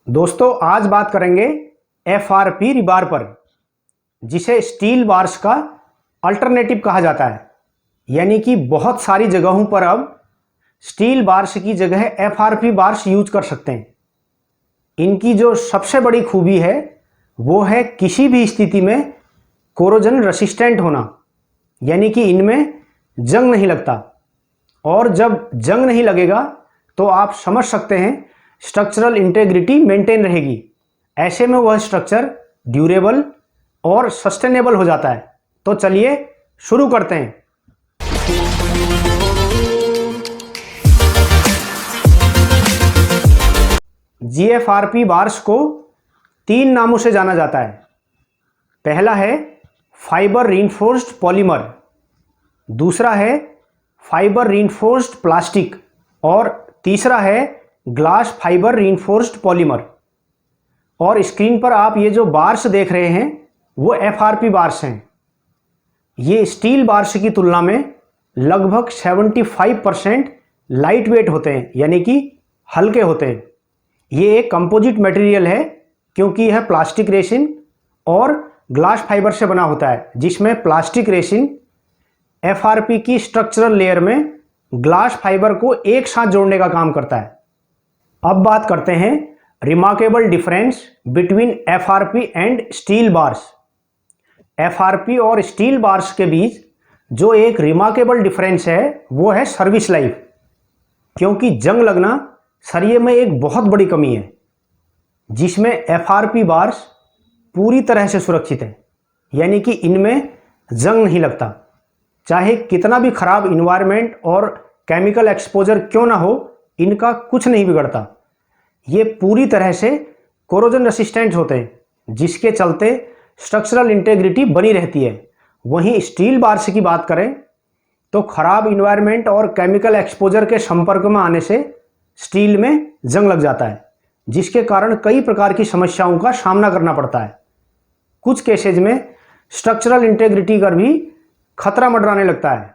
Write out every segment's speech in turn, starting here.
दोस्तों आज बात करेंगे एफआरपी रिबार पर, जिसे स्टील बार्स का अल्टरनेटिव कहा जाता है। यानी कि बहुत सारी जगहों पर अब स्टील बार्स की जगह एफआरपी बार्स यूज कर सकते हैं। इनकी जो सबसे बड़ी खूबी है वो है किसी भी स्थिति में कोरोजन रेसिस्टेंट होना, यानी कि इनमें जंग नहीं लगता। और जब जंग नहीं लगेगा तो आप समझ सकते हैं स्ट्रक्चरल इंटेग्रिटी मेंटेन रहेगी। ऐसे में वह स्ट्रक्चर ड्यूरेबल और सस्टेनेबल हो जाता है। तो चलिए शुरू करते हैं। जीएफआरपी बार्स को 3 नामों से जाना जाता है। पहला है फाइबर रीइंफोर्स्ड पॉलीमर, दूसरा है फाइबर रीइंफोर्स्ड प्लास्टिक और तीसरा है ग्लास फाइबर रीइंफोर्स्ड पॉलीमर। और स्क्रीन पर आप ये जो बार्स देख रहे हैं वो एफआरपी बार्स हैं। ये स्टील बार्स की तुलना में लगभग 75% लाइट वेट होते हैं, यानी कि हल्के होते हैं। ये एक कंपोजिट मटेरियल है क्योंकि यह प्लास्टिक रेसिन और ग्लास फाइबर से बना होता है, जिसमें प्लास्टिक रेसिन एफआरपी की स्ट्रक्चरल लेयर में ग्लास फाइबर को एक साथ जोड़ने का काम करता है। अब बात करते हैं remarkable difference between FRP and steel bars. FRP और स्टील बार्स के बीच जो एक रिमार्केबल डिफरेंस है वो है सर्विस लाइफ, क्योंकि जंग लगना सरिये में एक बहुत बड़ी कमी है, जिसमें एफआरपी बार्स पूरी तरह से सुरक्षित है। यानी कि इनमें जंग नहीं लगता। चाहे कितना भी खराब इन्वायरमेंट और केमिकल एक्सपोजर क्यों ना हो, इनका कुछ नहीं बिगड़ता। ये पूरी तरह से कोरोजन रेसिस्टेंट होते हैं, जिसके चलते स्ट्रक्चरल इंटेग्रिटी बनी रहती है। वहीं स्टील बार्स की बात करें तो खराब इन्वायरमेंट और केमिकल एक्सपोजर के संपर्क में आने से स्टील में जंग लग जाता है, जिसके कारण कई प्रकार की समस्याओं का सामना करना पड़ता है। कुछ केसेज में स्ट्रक्चरल इंटेग्रिटी का भी खतरा मंडराने लगता है।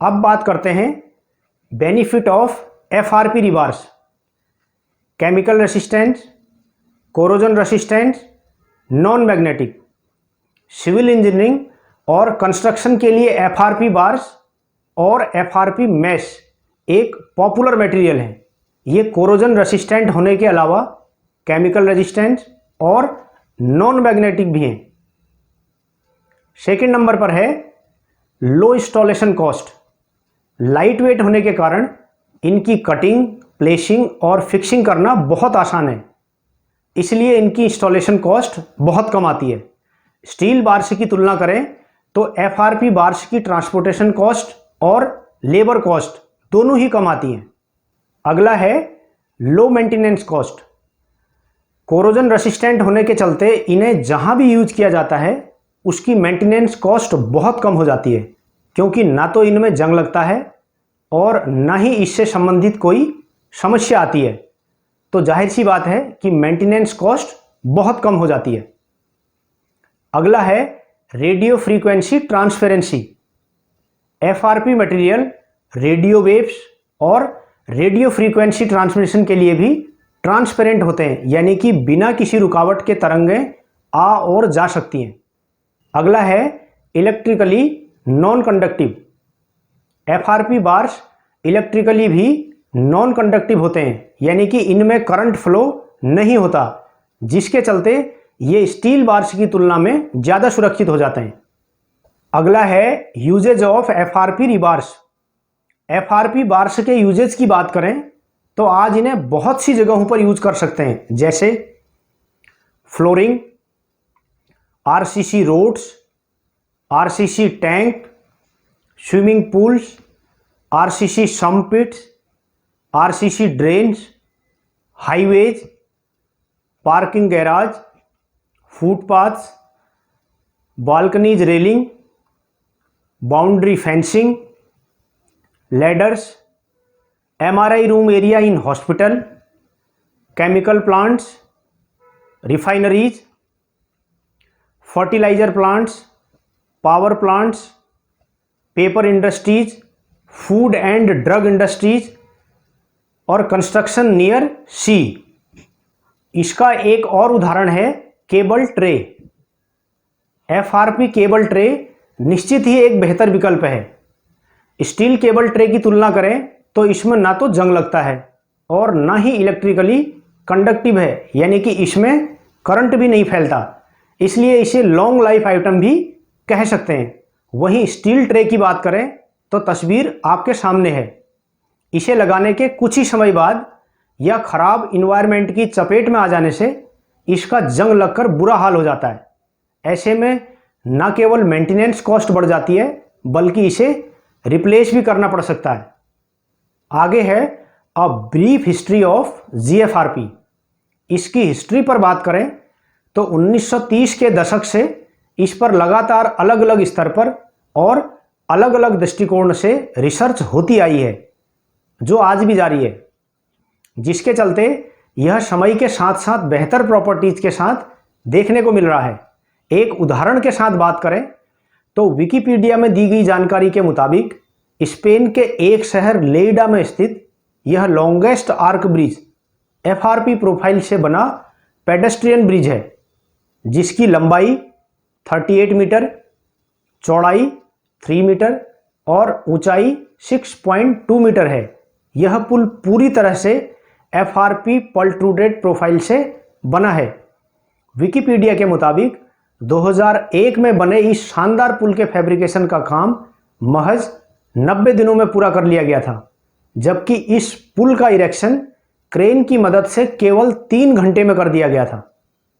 अब बात करते हैं benefit of FRP rebars. Chemical resistance, corrosion resistance, non magnetic. Civil engineering और कंस्ट्रक्शन के लिए एफआरपी बार्स और एफआरपी मैश एक पॉपुलर मटेरियल है। ये कोरोजन रेसिस्टेंट होने के अलावा केमिकल रेजिस्टेंस और नॉन मैग्नेटिक भी हैं। सेकेंड नंबर पर है low installation cost. Light weight होने के कारण इनकी कटिंग, प्लेसिंग और फिक्सिंग करना बहुत आसान है, इसलिए इनकी इंस्टॉलेशन कॉस्ट बहुत कम आती है। स्टील बार्स की तुलना करें तो एफआरपी बार्स की ट्रांसपोर्टेशन कॉस्ट और लेबर कॉस्ट दोनों ही कम आती हैं। अगला है low maintenance cost. Corrosion resistant होने के चलते इन्हें जहां भी यूज किया जाता है उसकी मेंटेनेंस कॉस्ट बहुत कम हो जाती है, क्योंकि ना तो इनमें जंग लगता है और ना ही इससे संबंधित कोई समस्या आती है। तो जाहिर सी बात है कि मेंटेनेंस कॉस्ट बहुत कम हो जाती है। अगला है radio frequency transparency. FRP material radio waves और रेडियो फ्रीक्वेंसी ट्रांसमिशन के लिए भी ट्रांसपेरेंट होते हैं, यानी कि बिना किसी रुकावट के तरंगें आ और जा सकती हैं। अगला है electrically non conductive. FRP bars electrically भी नॉन कंडक्टिव होते हैं, यानी कि इनमें करंट फ्लो नहीं होता, जिसके चलते ये स्टील बार्स की तुलना में ज़्यादा सुरक्षित हो जाते हैं। अगला है uses of FRP rebars. FRP bars के यूजेज की बात करें तो आज इन्हें बहुत सी जगहों पर यूज कर सकते हैं, जैसे flooring, RCC roads, RCC tank, swimming pools, RCC sump pits, RCC drains, highways, parking garage, footpaths, balconies railing, boundary fencing, ladders, MRI room area in hospital, chemical plants, refineries, fertilizer plants, power plants, paper industries, food and drug industries और construction near sea. इसका एक और उदाहरण है cable tray. FRP cable tray निश्चित ही एक बेहतर विकल्प है। स्टील केबल ट्रे की तुलना करें तो इसमें ना तो जंग लगता है और ना ही इलेक्ट्रिकली कंडक्टिव है, यानी कि इसमें करंट भी नहीं फैलता, इसलिए इसे लॉन्ग लाइफ आइटम भी कह सकते हैं। वहीं स्टील ट्रे की बात करें तो तस्वीर आपके सामने है। इसे लगाने के कुछ ही समय बाद या खराब इन्वायरमेंट की चपेट में आ जाने से इसका जंग लगकर बुरा हाल हो जाता है। ऐसे में न केवल मेंटेनेंस कॉस्ट बढ़ जाती है बल्कि इसे रिप्लेस भी करना पड़ सकता है। आगे है अ ब्रीफ हिस्ट्री ऑफ जीएफआरपी। इसकी हिस्ट्री पर बात करें तो 1930 के दशक से इस पर लगातार अलग अलग स्तर पर और अलग अलग दृष्टिकोण से रिसर्च होती आई है, जो आज भी जारी है, जिसके चलते यह समय के साथ साथ बेहतर प्रॉपर्टीज के साथ देखने को मिल रहा है। एक उदाहरण के साथ बात करें तो विकिपीडिया में दी गई जानकारी के मुताबिक स्पेन के एक शहर लेइडा में स्थित यह longest arch bridge FRP profile से बना पेडेस्ट्रियन ब्रिज है, जिसकी लंबाई 38 मीटर, चौड़ाई 3 मीटर और ऊंचाई 6.2 मीटर है। यह पुल पूरी तरह से एफआरपी पल्ट्रूडेड प्रोफाइल से बना है। विकिपीडिया के मुताबिक 2001 में बने इस शानदार पुल के फैब्रिकेशन का काम महज 90 दिनों में पूरा कर लिया गया था, जबकि इस पुल का इरेक्शन क्रेन की मदद से केवल 3 घंटे में कर दिया गया था।